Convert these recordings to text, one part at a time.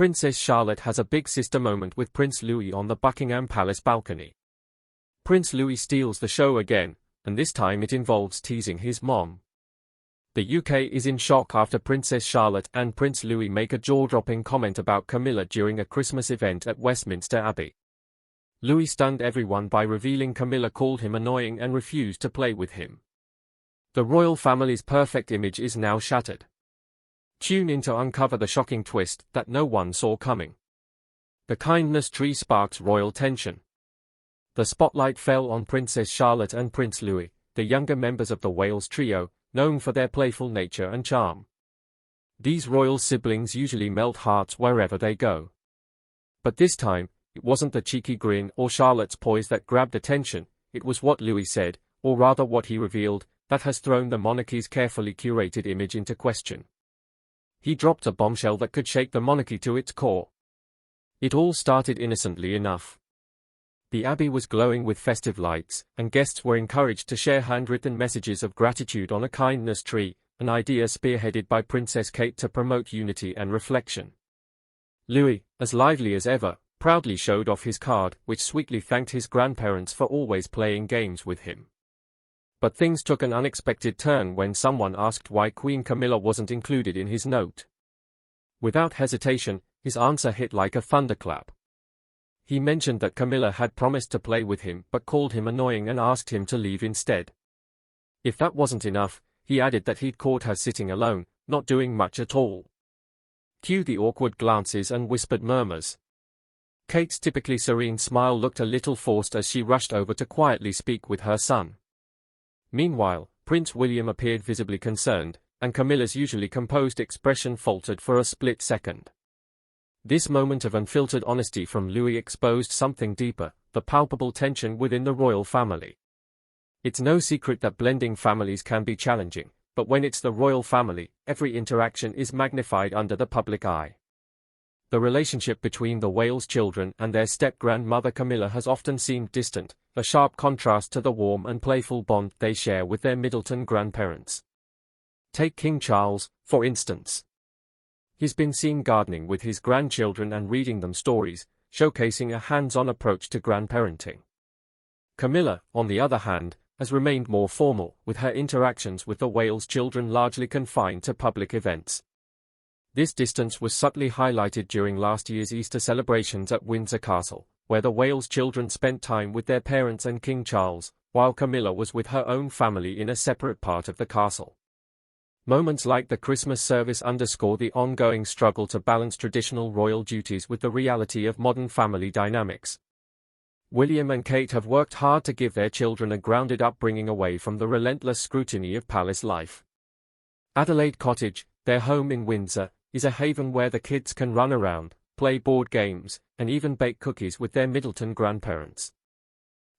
Princess Charlotte has a big sister moment with Prince Louis on the Buckingham Palace balcony. Prince Louis steals the show again, and this time it involves teasing his mom. The UK is in shock after Princess Charlotte and Prince Louis make a jaw-dropping comment about Camilla during a Christmas event at Westminster Abbey. Louis stunned everyone by revealing Camilla called him annoying and refused to play with him. The royal family's perfect image is now shattered. Tune in to uncover the shocking twist that no one saw coming. The kindness tree sparks royal tension. The spotlight fell on Princess Charlotte and Prince Louis, the younger members of the Wales trio, known for their playful nature and charm. These royal siblings usually melt hearts wherever they go. But this time, it wasn't the cheeky grin or Charlotte's poise that grabbed attention, it was what Louis said, or rather what he revealed, that has thrown the monarchy's carefully curated image into question. He dropped a bombshell that could shake the monarchy to its core. It all started innocently enough. The Abbey was glowing with festive lights, and guests were encouraged to share handwritten messages of gratitude on a kindness tree, an idea spearheaded by Princess Kate to promote unity and reflection. Louis, as lively as ever, proudly showed off his card, which sweetly thanked his grandparents for always playing games with him. But things took an unexpected turn when someone asked why Queen Camilla wasn't included in his note. Without hesitation, his answer hit like a thunderclap. He mentioned that Camilla had promised to play with him but called him annoying and asked him to leave instead. If that wasn't enough, he added that he'd caught her sitting alone, not doing much at all. Cue the awkward glances and whispered murmurs. Kate's typically serene smile looked a little forced as she rushed over to quietly speak with her son. Meanwhile, Prince William appeared visibly concerned, and Camilla's usually composed expression faltered for a split second. This moment of unfiltered honesty from Louis exposed something deeper, the palpable tension within the royal family. It's no secret that blending families can be challenging, but when it's the royal family, every interaction is magnified under the public eye. The relationship between the Wales children and their step-grandmother Camilla has often seemed distant, a sharp contrast to the warm and playful bond they share with their Middleton grandparents. Take King Charles, for instance. He's been seen gardening with his grandchildren and reading them stories, showcasing a hands-on approach to grandparenting. Camilla, on the other hand, has remained more formal, with her interactions with the Wales children largely confined to public events. This distance was subtly highlighted during last year's Easter celebrations at Windsor Castle, where the Wales children spent time with their parents and King Charles, while Camilla was with her own family in a separate part of the castle. Moments like the Christmas service underscore the ongoing struggle to balance traditional royal duties with the reality of modern family dynamics. William and Kate have worked hard to give their children a grounded upbringing away from the relentless scrutiny of palace life. Adelaide Cottage, their home in Windsor, is a haven where the kids can run around, play board games, and even bake cookies with their Middleton grandparents.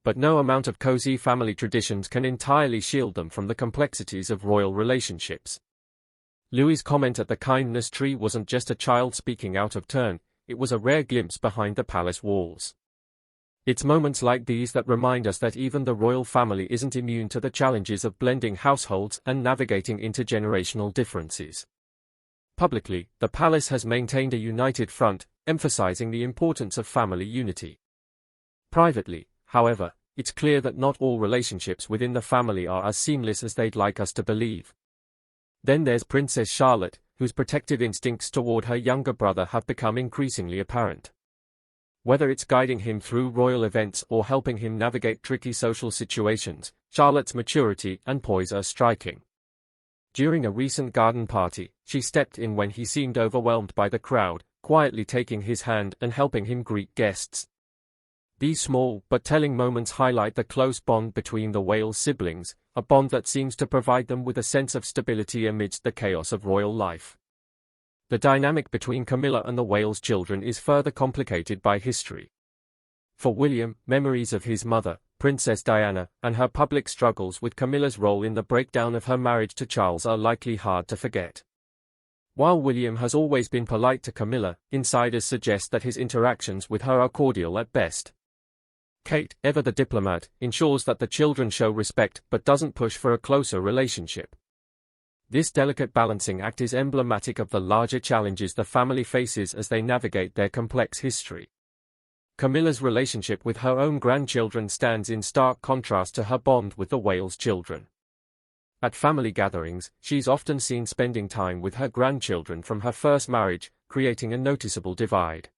But no amount of cozy family traditions can entirely shield them from the complexities of royal relationships. Louis's comment at the kindness tree wasn't just a child speaking out of turn, it was a rare glimpse behind the palace walls. It's moments like these that remind us that even the royal family isn't immune to the challenges of blending households and navigating intergenerational differences. Publicly, the palace has maintained a united front, emphasizing the importance of family unity. Privately, however, it's clear that not all relationships within the family are as seamless as they'd like us to believe. Then there's Princess Charlotte, whose protective instincts toward her younger brother have become increasingly apparent. Whether it's guiding him through royal events or helping him navigate tricky social situations, Charlotte's maturity and poise are striking. During a recent garden party, she stepped in when he seemed overwhelmed by the crowd, quietly taking his hand and helping him greet guests. These small but telling moments highlight the close bond between the Wales siblings, a bond that seems to provide them with a sense of stability amidst the chaos of royal life. The dynamic between Camilla and the Wales children is further complicated by history. For William, memories of his mother, Princess Diana, and her public struggles with Camilla's role in the breakdown of her marriage to Charles are likely hard to forget. While William has always been polite to Camilla, insiders suggest that his interactions with her are cordial at best. Kate, ever the diplomat, ensures that the children show respect but doesn't push for a closer relationship. This delicate balancing act is emblematic of the larger challenges the family faces as they navigate their complex history. Camilla's relationship with her own grandchildren stands in stark contrast to her bond with the Wales children. At family gatherings, she's often seen spending time with her grandchildren from her first marriage, creating a noticeable divide.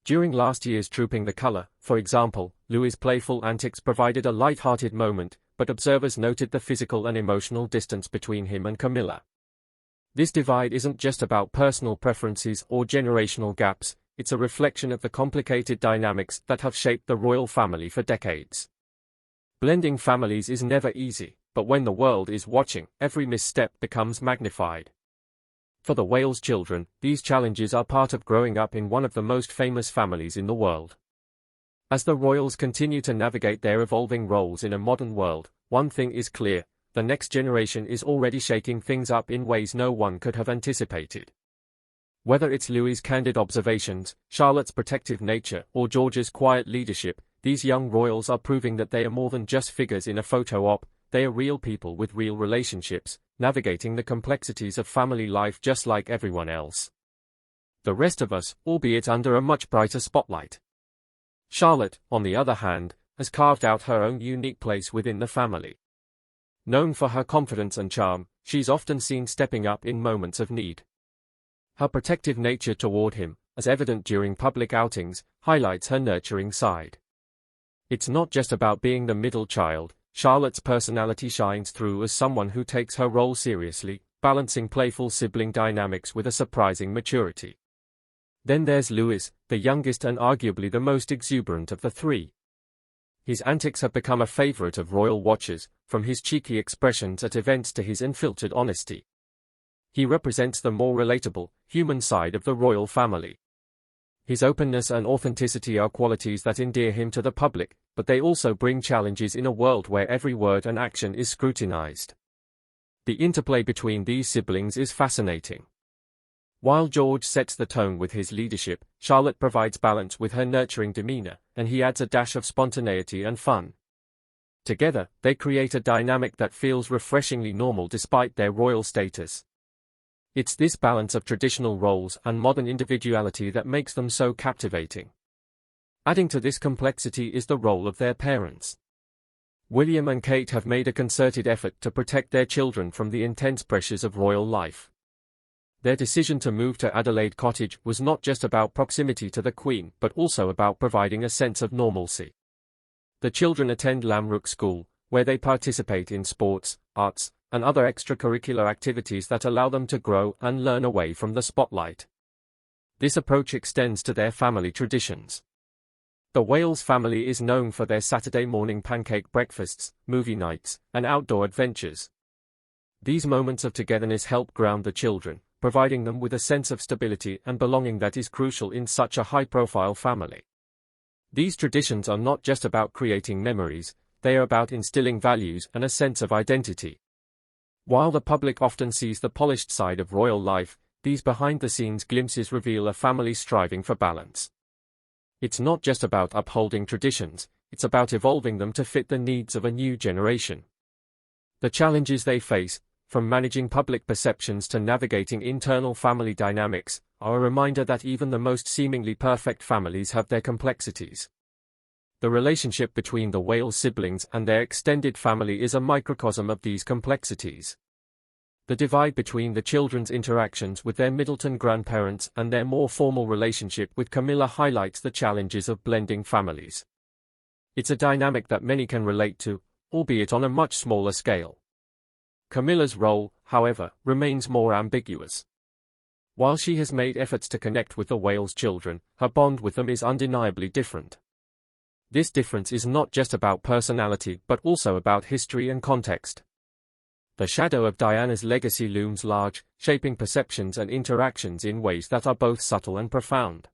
During last year's Trooping the Colour, for example, Louis's playful antics provided a light-hearted moment, but observers noted the physical and emotional distance between him and Camilla. This divide isn't just about personal preferences or generational gaps, it's a reflection of the complicated dynamics that have shaped the royal family for decades. Blending families is never easy, but when the world is watching, every misstep becomes magnified. For the Wales children, these challenges are part of growing up in one of the most famous families in the world. As the royals continue to navigate their evolving roles in a modern world, one thing is clear: the next generation is already shaking things up in ways no one could have anticipated. Whether it's Louis's candid observations, Charlotte's protective nature, or George's quiet leadership, these young royals are proving that they are more than just figures in a photo op. They are real people with real relationships, navigating the complexities of family life just like everyone else. The rest of us, albeit under a much brighter spotlight. Charlotte, on the other hand, has carved out her own unique place within the family. Known for her confidence and charm, she's often seen stepping up in moments of need. Her protective nature toward him, as evident during public outings, highlights her nurturing side. It's not just about being the middle child. Charlotte's personality shines through as someone who takes her role seriously, balancing playful sibling dynamics with a surprising maturity. Then there's Louis, the youngest and arguably the most exuberant of the three. His antics have become a favorite of royal watchers, from his cheeky expressions at events to his unfiltered honesty. He represents the more relatable, human side of the royal family. His openness and authenticity are qualities that endear him to the public, but they also bring challenges in a world where every word and action is scrutinized. The interplay between these siblings is fascinating. While George sets the tone with his leadership, Charlotte provides balance with her nurturing demeanor, and he adds a dash of spontaneity and fun. Together, they create a dynamic that feels refreshingly normal despite their royal status. It's this balance of traditional roles and modern individuality that makes them so captivating. Adding to this complexity is the role of their parents. William and Kate have made a concerted effort to protect their children from the intense pressures of royal life. Their decision to move to Adelaide Cottage was not just about proximity to the Queen, but also about providing a sense of normalcy. The children attend Lamrook School, where they participate in sports, arts, and other extracurricular activities that allow them to grow and learn away from the spotlight. This approach extends to their family traditions. The Wales family is known for their Saturday morning pancake breakfasts, movie nights, and outdoor adventures. These moments of togetherness help ground the children, providing them with a sense of stability and belonging that is crucial in such a high-profile family. These traditions are not just about creating memories, they are about instilling values and a sense of identity. While the public often sees the polished side of royal life, these behind-the-scenes glimpses reveal a family striving for balance. It's not just about upholding traditions, it's about evolving them to fit the needs of a new generation. The challenges they face, from managing public perceptions to navigating internal family dynamics, are a reminder that even the most seemingly perfect families have their complexities. The relationship between the Wales siblings and their extended family is a microcosm of these complexities. The divide between the children's interactions with their Middleton grandparents and their more formal relationship with Camilla highlights the challenges of blending families. It's a dynamic that many can relate to, albeit on a much smaller scale. Camilla's role, however, remains more ambiguous. While she has made efforts to connect with the Wales children, her bond with them is undeniably different. This difference is not just about personality but also about history and context. The shadow of Diana's legacy looms large, shaping perceptions and interactions in ways that are both subtle and profound.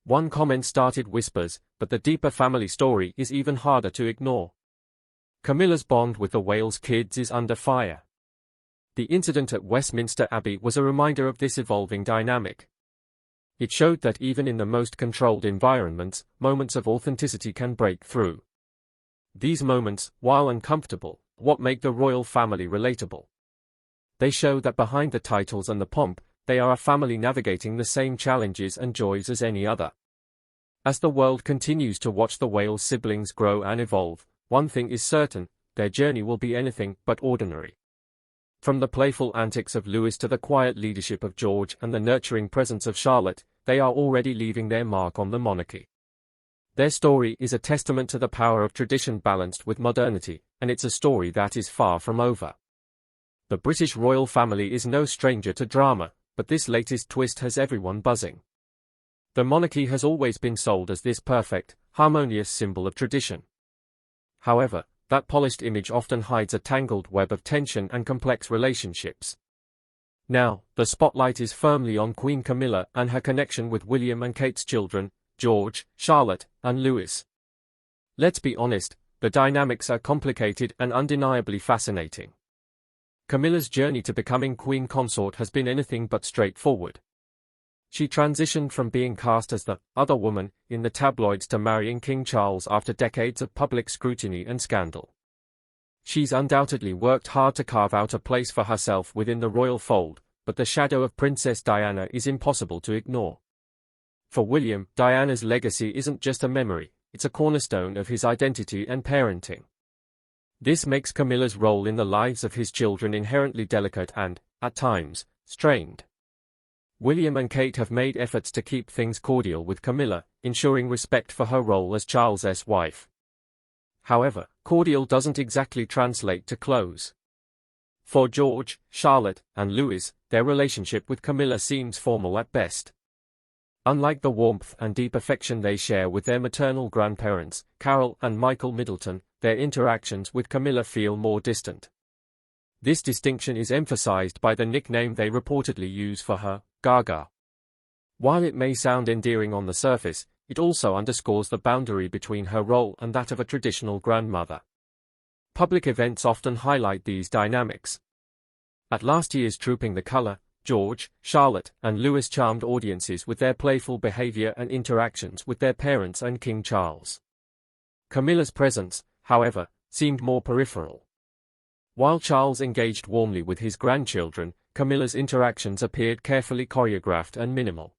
One comment started whispers, but the deeper family story is even harder to ignore. Camilla's bond with the Wales kids is under fire. The incident at Westminster Abbey was a reminder of this evolving dynamic. It showed that even in the most controlled environments, moments of authenticity can break through. These moments, while uncomfortable, what make the royal family relatable. They show that behind the titles and the pomp, they are a family navigating the same challenges and joys as any other. As the world continues to watch the Wales siblings grow and evolve, one thing is certain, their journey will be anything but ordinary. From the playful antics of Louis to the quiet leadership of George and the nurturing presence of Charlotte, they are already leaving their mark on the monarchy. Their story is a testament to the power of tradition balanced with modernity, and it's a story that is far from over. The British royal family is no stranger to drama, but this latest twist has everyone buzzing. The monarchy has always been sold as this perfect, harmonious symbol of tradition. However, that polished image often hides a tangled web of tension and complex relationships. Now, the spotlight is firmly on Queen Camilla and her connection with William and Kate's children, George, Charlotte, and Louis. Let's be honest, the dynamics are complicated and undeniably fascinating. Camilla's journey to becoming queen consort has been anything but straightforward. She transitioned from being cast as the other woman in the tabloids to marrying King Charles after decades of public scrutiny and scandal. She's undoubtedly worked hard to carve out a place for herself within the royal fold, but the shadow of Princess Diana is impossible to ignore. For William, Diana's legacy isn't just a memory, it's a cornerstone of his identity and parenting. This makes Camilla's role in the lives of his children inherently delicate and, at times, strained. William and Kate have made efforts to keep things cordial with Camilla, ensuring respect for her role as Charles's wife. However, cordial doesn't exactly translate to close. For George, Charlotte, and Louis, their relationship with Camilla seems formal at best. Unlike the warmth and deep affection they share with their maternal grandparents, Carol and Michael Middleton, their interactions with Camilla feel more distant. This distinction is emphasized by the nickname they reportedly use for her, Gaga. While it may sound endearing on the surface, it also underscores the boundary between her role and that of a traditional grandmother. Public events often highlight these dynamics. At last year's Trooping the Colour, George, Charlotte, and Louis charmed audiences with their playful behavior and interactions with their parents and King Charles. Camilla's presence, however, seemed more peripheral. While Charles engaged warmly with his grandchildren, Camilla's interactions appeared carefully choreographed and minimal.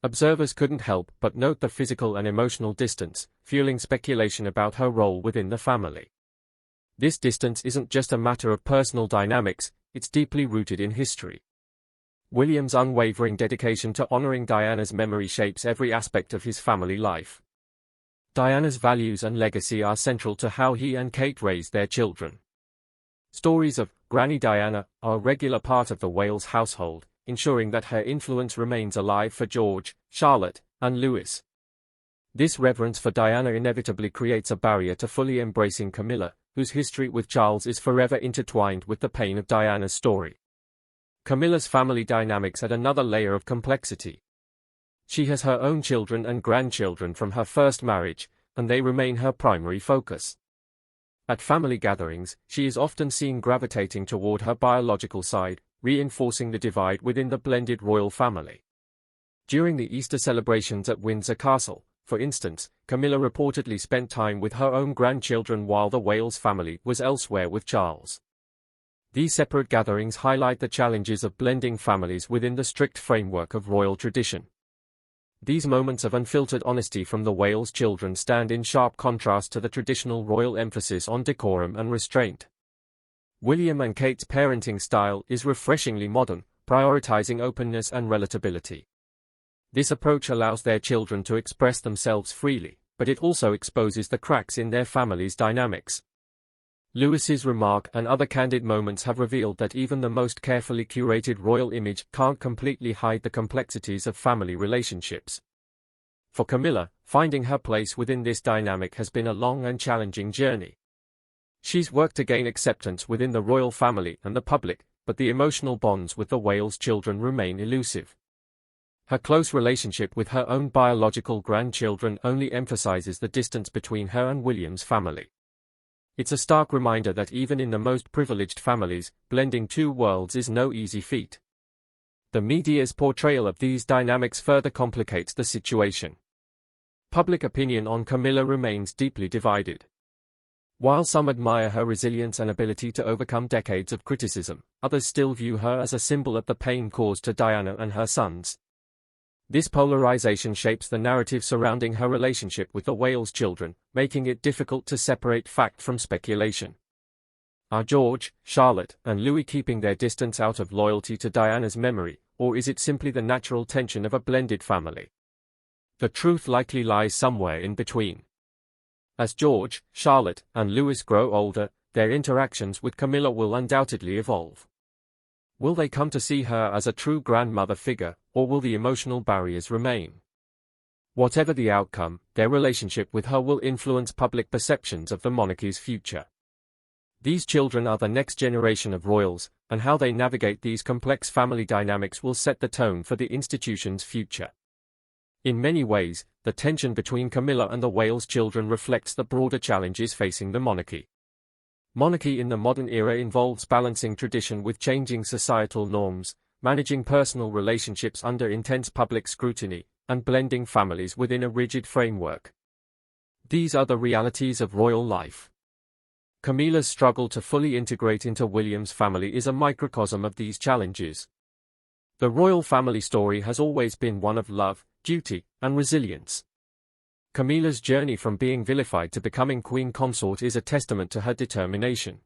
Observers couldn't help but note the physical and emotional distance, fueling speculation about her role within the family. This distance isn't just a matter of personal dynamics, it's deeply rooted in history. William's unwavering dedication to honoring Diana's memory shapes every aspect of his family life. Diana's values and legacy are central to how he and Kate raised their children. Stories of Granny Diana are a regular part of the Wales household, ensuring that her influence remains alive for George, Charlotte, and Louis. This reverence for Diana inevitably creates a barrier to fully embracing Camilla, whose history with Charles is forever intertwined with the pain of Diana's story. Camilla's family dynamics add another layer of complexity. She has her own children and grandchildren from her first marriage, and they remain her primary focus. At family gatherings, she is often seen gravitating toward her biological side, reinforcing the divide within the blended royal family. During the Easter celebrations at Windsor Castle, for instance, Camilla reportedly spent time with her own grandchildren while the Wales family was elsewhere with Charles. These separate gatherings highlight the challenges of blending families within the strict framework of royal tradition. These moments of unfiltered honesty from the Wales children stand in sharp contrast to the traditional royal emphasis on decorum and restraint. William and Kate's parenting style is refreshingly modern, prioritizing openness and relatability. This approach allows their children to express themselves freely, but it also exposes the cracks in their family's dynamics. Louis's remark and other candid moments have revealed that even the most carefully curated royal image can't completely hide the complexities of family relationships. For Camilla, finding her place within this dynamic has been a long and challenging journey. She's worked to gain acceptance within the royal family and the public, but the emotional bonds with the Wales children remain elusive. Her close relationship with her own biological grandchildren only emphasizes the distance between her and William's family. It's a stark reminder that even in the most privileged families, blending two worlds is no easy feat. The media's portrayal of these dynamics further complicates the situation. Public opinion on Camilla remains deeply divided. While some admire her resilience and ability to overcome decades of criticism, others still view her as a symbol of the pain caused to Diana and her sons. This polarization shapes the narrative surrounding her relationship with the Wales children, making it difficult to separate fact from speculation. Are George, Charlotte, and Louis keeping their distance out of loyalty to Diana's memory, or is it simply the natural tension of a blended family? The truth likely lies somewhere in between. As George, Charlotte, and Louis grow older, their interactions with Camilla will undoubtedly evolve. Will they come to see her as a true grandmother figure, or will the emotional barriers remain? Whatever the outcome, their relationship with her will influence public perceptions of the monarchy's future. These children are the next generation of royals, and how they navigate these complex family dynamics will set the tone for the institution's future. In many ways, the tension between Camilla and the Wales children reflects the broader challenges facing the monarchy. Monarchy in the modern era involves balancing tradition with changing societal norms, managing personal relationships under intense public scrutiny, and blending families within a rigid framework. These are the realities of royal life. Camilla's struggle to fully integrate into William's family is a microcosm of these challenges. The royal family story has always been one of love, duty, and resilience. Camilla's journey from being vilified to becoming queen consort is a testament to her determination.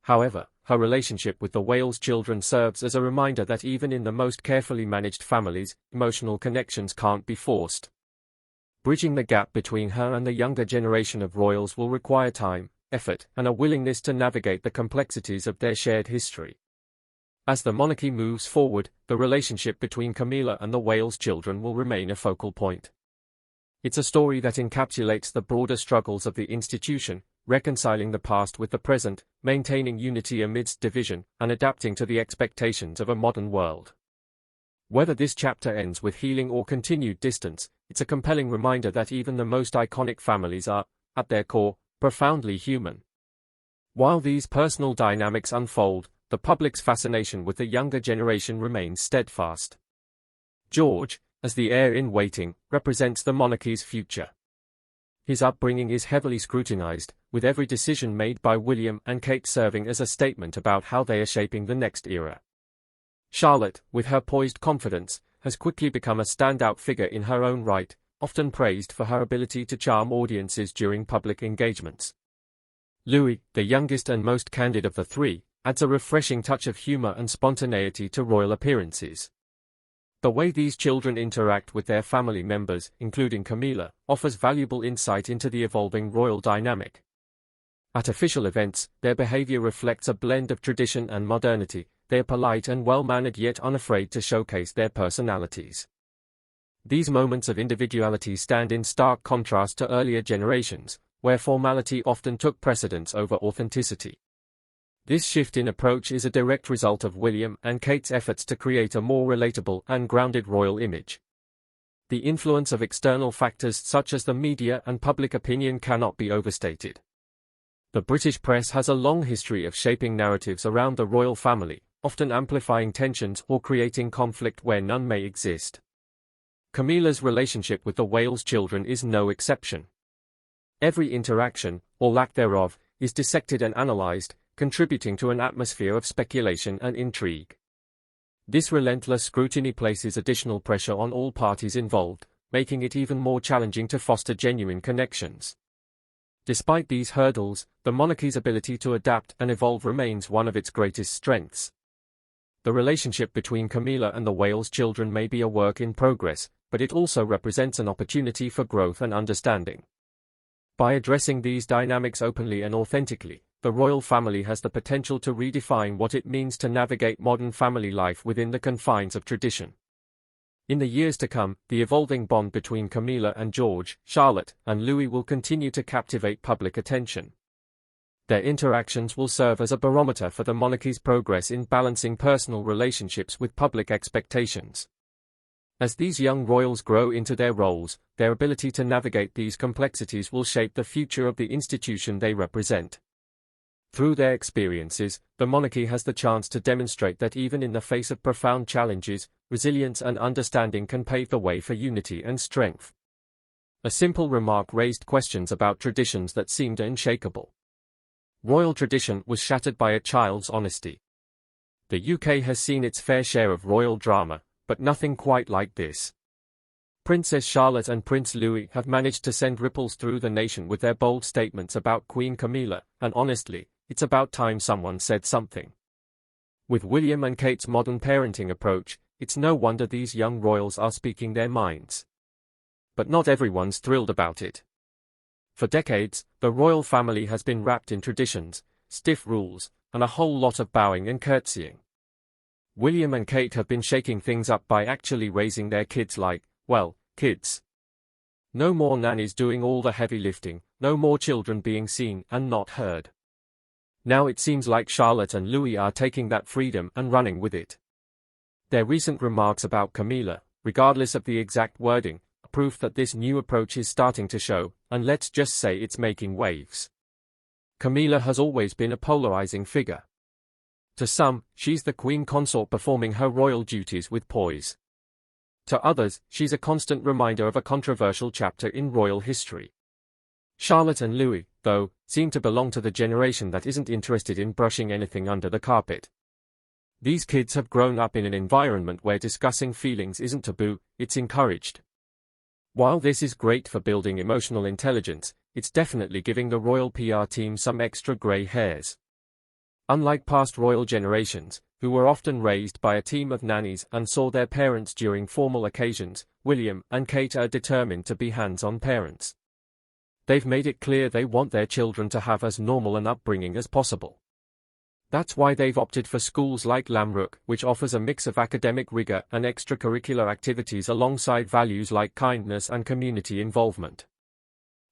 However, her relationship with the Wales children serves as a reminder that even in the most carefully managed families, emotional connections can't be forced. Bridging the gap between her and the younger generation of royals will require time, effort, and a willingness to navigate the complexities of their shared history. As the monarchy moves forward, the relationship between Camilla and the Wales children will remain a focal point. It's a story that encapsulates the broader struggles of the institution, reconciling the past with the present, maintaining unity amidst division, and adapting to the expectations of a modern world. Whether this chapter ends with healing or continued distance, it's a compelling reminder that even the most iconic families are, at their core, profoundly human. While these personal dynamics unfold, the public's fascination with the younger generation remains steadfast. George, as the heir-in-waiting, represents the monarchy's future. His upbringing is heavily scrutinized, with every decision made by William and Kate serving as a statement about how they are shaping the next era. Charlotte, with her poised confidence, has quickly become a standout figure in her own right, often praised for her ability to charm audiences during public engagements. Louis, the youngest and most candid of the three, adds a refreshing touch of humor and spontaneity to royal appearances. The way these children interact with their family members, including Camilla, offers valuable insight into the evolving royal dynamic. At official events, their behavior reflects a blend of tradition and modernity. They are polite and well-mannered yet unafraid to showcase their personalities. These moments of individuality stand in stark contrast to earlier generations, where formality often took precedence over authenticity. This shift in approach is a direct result of William and Kate's efforts to create a more relatable and grounded royal image. The influence of external factors such as the media and public opinion cannot be overstated. The British press has a long history of shaping narratives around the royal family, often amplifying tensions or creating conflict where none may exist. Camilla's relationship with the Wales children is no exception. Every interaction, or lack thereof, is dissected and analyzed, contributing to an atmosphere of speculation and intrigue. This relentless scrutiny places additional pressure on all parties involved, making it even more challenging to foster genuine connections. Despite these hurdles, the monarchy's ability to adapt and evolve remains one of its greatest strengths. The relationship between Camilla and the Wales children may be a work in progress, but it also represents an opportunity for growth and understanding. By addressing these dynamics openly and authentically, the royal family has the potential to redefine what it means to navigate modern family life within the confines of tradition. In the years to come, the evolving bond between Camilla and George, Charlotte, and Louis will continue to captivate public attention. Their interactions will serve as a barometer for the monarchy's progress in balancing personal relationships with public expectations. As these young royals grow into their roles, their ability to navigate these complexities will shape the future of the institution they represent. Through their experiences, the monarchy has the chance to demonstrate that even in the face of profound challenges, resilience and understanding can pave the way for unity and strength. A simple remark raised questions about traditions that seemed unshakable. Royal tradition was shattered by a child's honesty. The UK has seen its fair share of royal drama, but nothing quite like this. Princess Charlotte and Prince Louis have managed to send ripples through the nation with their bold statements about Queen Camilla, and honestly, it's about time someone said something. With William and Kate's modern parenting approach, it's no wonder these young royals are speaking their minds. But not everyone's thrilled about it. For decades, the royal family has been wrapped in traditions, stiff rules, and a whole lot of bowing and curtsying. William and Kate have been shaking things up by actually raising their kids like, well, kids. No more nannies doing all the heavy lifting, no more children being seen and not heard. Now it seems like Charlotte and Louis are taking that freedom and running with it. Their recent remarks about Camilla, regardless of the exact wording, are proof that this new approach is starting to show, and let's just say it's making waves. Camilla has always been a polarizing figure. To some, she's the queen consort performing her royal duties with poise. To others, she's a constant reminder of a controversial chapter in royal history. Charlotte and Louis, though, seem to belong to the generation that isn't interested in brushing anything under the carpet. These kids have grown up in an environment where discussing feelings isn't taboo, it's encouraged. While this is great for building emotional intelligence, it's definitely giving the royal PR team some extra grey hairs. Unlike past royal generations, who were often raised by a team of nannies and saw their parents during formal occasions, William and Kate are determined to be hands-on parents. They've made it clear they want their children to have as normal an upbringing as possible. That's why they've opted for schools like Lamrook, which offers a mix of academic rigor and extracurricular activities alongside values like kindness and community involvement.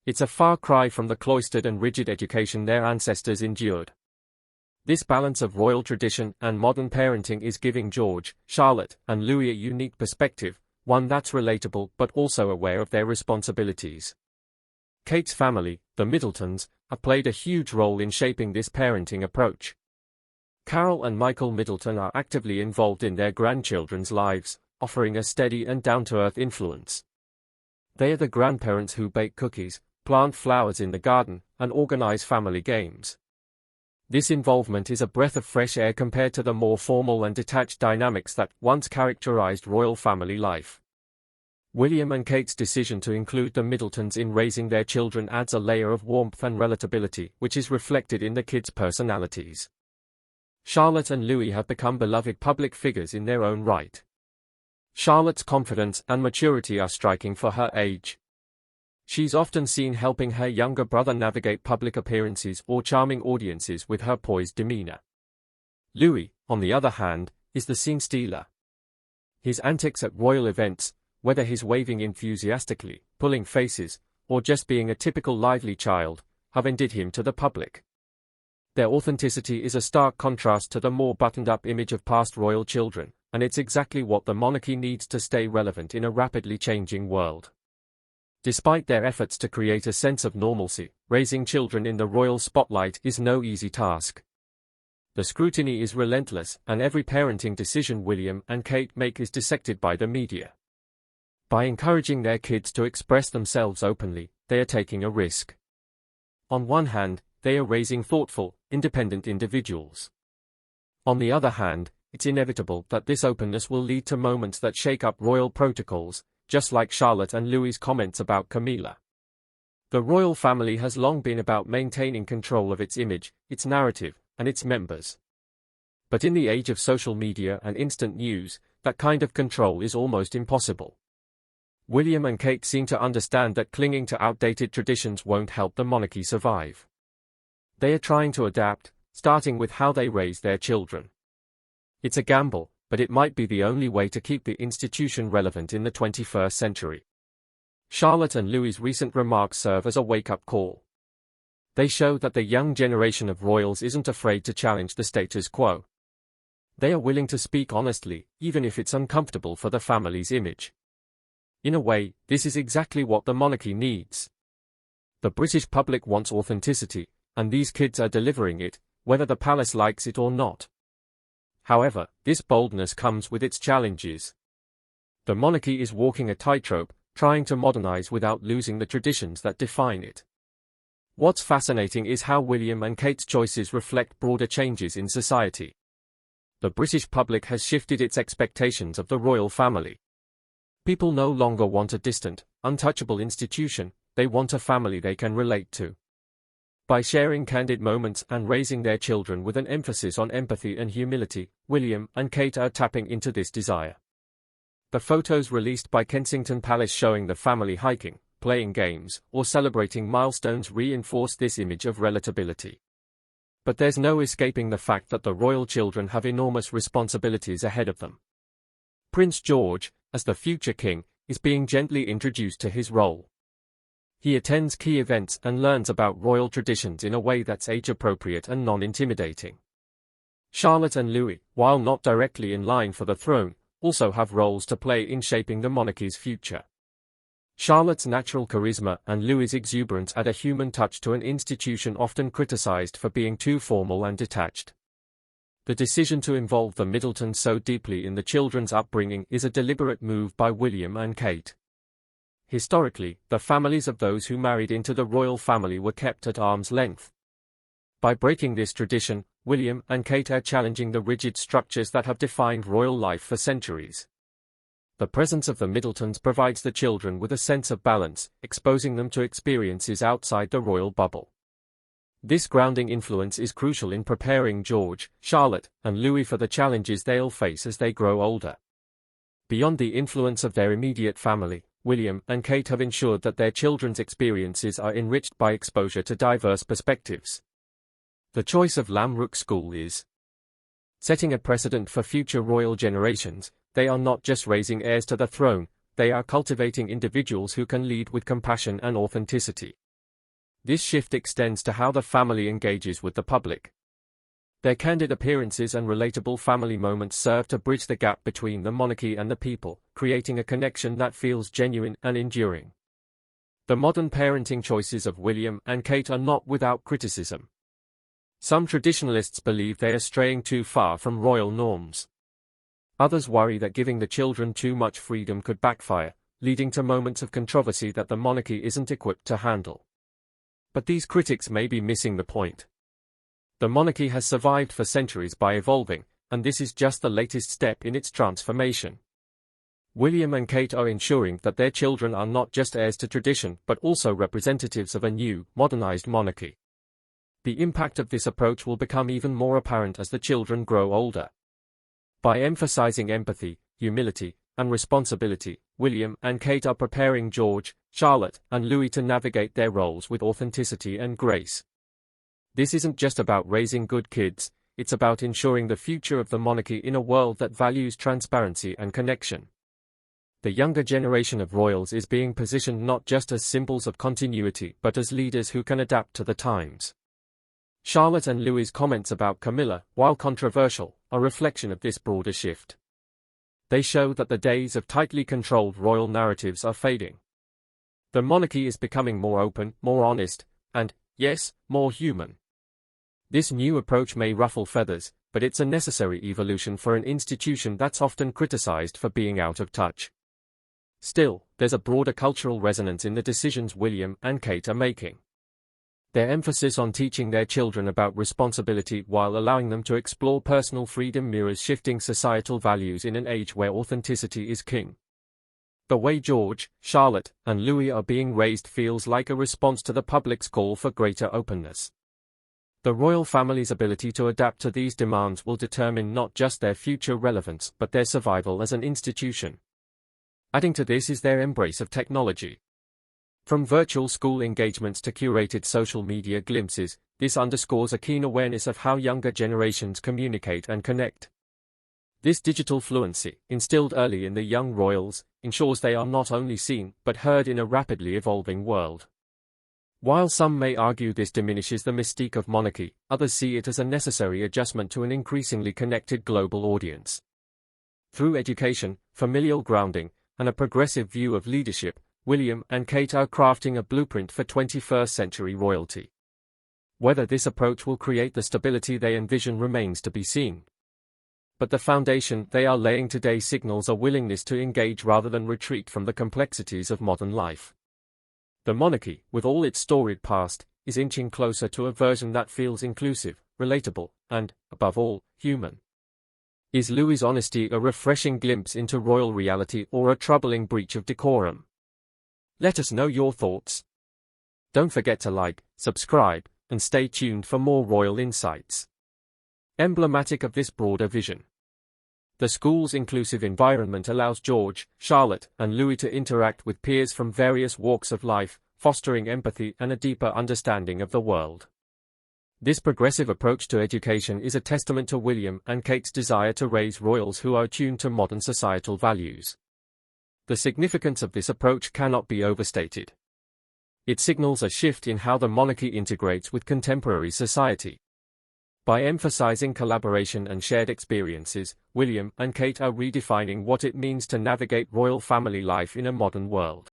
It's a far cry from the cloistered and rigid education their ancestors endured. This balance of royal tradition and modern parenting is giving George, Charlotte, and Louis a unique perspective, one that's relatable but also aware of their responsibilities. Kate's family, the Middletons, have played a huge role in shaping this parenting approach. Carol and Michael Middleton are actively involved in their grandchildren's lives, offering a steady and down-to-earth influence. They are the grandparents who bake cookies, plant flowers in the garden, and organize family games. This involvement is a breath of fresh air compared to the more formal and detached dynamics that once characterized royal family life. William and Kate's decision to include the Middletons in raising their children adds a layer of warmth and relatability, which is reflected in the kids' personalities. Charlotte and Louis have become beloved public figures in their own right. Charlotte's confidence and maturity are striking for her age. She's often seen helping her younger brother navigate public appearances or charming audiences with her poised demeanor. Louis, on the other hand, is the scene stealer. His antics at royal events, whether he's waving enthusiastically, pulling faces, or just being a typical lively child, have endeared him to the public. Their authenticity is a stark contrast to the more buttoned-up image of past royal children, and it's exactly what the monarchy needs to stay relevant in a rapidly changing world. Despite their efforts to create a sense of normalcy, raising children in the royal spotlight is no easy task. The scrutiny is relentless, and every parenting decision William and Kate make is dissected by the media. By encouraging their kids to express themselves openly, they are taking a risk. On one hand, they are raising thoughtful, independent individuals. On the other hand, it's inevitable that this openness will lead to moments that shake up royal protocols, just like Charlotte and Louis' comments about Camilla. The royal family has long been about maintaining control of its image, its narrative, and its members. But in the age of social media and instant news, that kind of control is almost impossible. William and Kate seem to understand that clinging to outdated traditions won't help the monarchy survive. They are trying to adapt, starting with how they raise their children. It's a gamble, but it might be the only way to keep the institution relevant in the 21st century. Charlotte and Louis' recent remarks serve as a wake-up call. They show that the young generation of royals isn't afraid to challenge the status quo. They are willing to speak honestly, even if it's uncomfortable for the family's image. In a way, this is exactly what the monarchy needs. The British public wants authenticity, and these kids are delivering it, whether the palace likes it or not. However, this boldness comes with its challenges. The monarchy is walking a tightrope, trying to modernize without losing the traditions that define it. What's fascinating is how William and Kate's choices reflect broader changes in society. The British public has shifted its expectations of the royal family. People no longer want a distant, untouchable institution, they want a family they can relate to. By sharing candid moments and raising their children with an emphasis on empathy and humility, William and Kate are tapping into this desire. The photos released by Kensington Palace showing the family hiking, playing games, or celebrating milestones reinforce this image of relatability. But there's no escaping the fact that the royal children have enormous responsibilities ahead of them. Prince George, as the future king, is being gently introduced to his role. He attends key events and learns about royal traditions in a way that's age-appropriate and non-intimidating. Charlotte and Louis, while not directly in line for the throne, also have roles to play in shaping the monarchy's future. Charlotte's natural charisma and Louis's exuberance add a human touch to an institution often criticized for being too formal and detached. The decision to involve the Middletons so deeply in the children's upbringing is a deliberate move by William and Kate. Historically, the families of those who married into the royal family were kept at arm's length. By breaking this tradition, William and Kate are challenging the rigid structures that have defined royal life for centuries. The presence of the Middletons provides the children with a sense of balance, exposing them to experiences outside the royal bubble. This grounding influence is crucial in preparing George, Charlotte, and Louis for the challenges they'll face as they grow older. Beyond the influence of their immediate family, William and Kate have ensured that their children's experiences are enriched by exposure to diverse perspectives. The choice of Lamrook School is setting a precedent for future royal generations. They are not just raising heirs to the throne, they are cultivating individuals who can lead with compassion and authenticity. This shift extends to how the family engages with the public. Their candid appearances and relatable family moments serve to bridge the gap between the monarchy and the people, creating a connection that feels genuine and enduring. The modern parenting choices of William and Kate are not without criticism. Some traditionalists believe they are straying too far from royal norms. Others worry that giving the children too much freedom could backfire, leading to moments of controversy that the monarchy isn't equipped to handle. But these critics may be missing the point. The monarchy has survived for centuries by evolving, and this is just the latest step in its transformation. William and Kate are ensuring that their children are not just heirs to tradition but also representatives of a new, modernized monarchy. The impact of this approach will become even more apparent as the children grow older. By emphasizing empathy, humility, and responsibility, William and Kate are preparing George, Charlotte, and Louis to navigate their roles with authenticity and grace. This isn't just about raising good kids, it's about ensuring the future of the monarchy in a world that values transparency and connection. The younger generation of royals is being positioned not just as symbols of continuity but as leaders who can adapt to the times. Charlotte and Louis's comments about Camilla, while controversial, are a reflection of this broader shift. They show that the days of tightly controlled royal narratives are fading. The monarchy is becoming more open, more honest, and, yes, more human. This new approach may ruffle feathers, but it's a necessary evolution for an institution that's often criticized for being out of touch. Still, there's a broader cultural resonance in the decisions William and Kate are making. Their emphasis on teaching their children about responsibility while allowing them to explore personal freedom mirrors shifting societal values in an age where authenticity is king. The way George, Charlotte, and Louis are being raised feels like a response to the public's call for greater openness. The royal family's ability to adapt to these demands will determine not just their future relevance but their survival as an institution. Adding to this is their embrace of technology. From virtual school engagements to curated social media glimpses, this underscores a keen awareness of how younger generations communicate and connect. This digital fluency, instilled early in the young royals, ensures they are not only seen but heard in a rapidly evolving world. While some may argue this diminishes the mystique of monarchy, others see it as a necessary adjustment to an increasingly connected global audience. Through education, familial grounding, and a progressive view of leadership, William and Kate are crafting a blueprint for 21st-century royalty. Whether this approach will create the stability they envision remains to be seen. but the foundation they are laying today signals a willingness to engage rather than retreat from the complexities of modern life. The monarchy, with all its storied past, is inching closer to a version that feels inclusive, relatable, and, above all, human. Is Louis's honesty a refreshing glimpse into royal reality or a troubling breach of decorum? Let us know your thoughts. Don't forget to like, subscribe, and stay tuned for more royal insights. Emblematic of this broader vision, the school's inclusive environment allows George, Charlotte, and Louis to interact with peers from various walks of life, fostering empathy and a deeper understanding of the world. This progressive approach to education is a testament to William and Kate's desire to raise royals who are attuned to modern societal values. The significance of this approach cannot be overstated. It signals a shift in how the monarchy integrates with contemporary society. By emphasizing collaboration and shared experiences, William and Kate are redefining what it means to navigate royal family life in a modern world.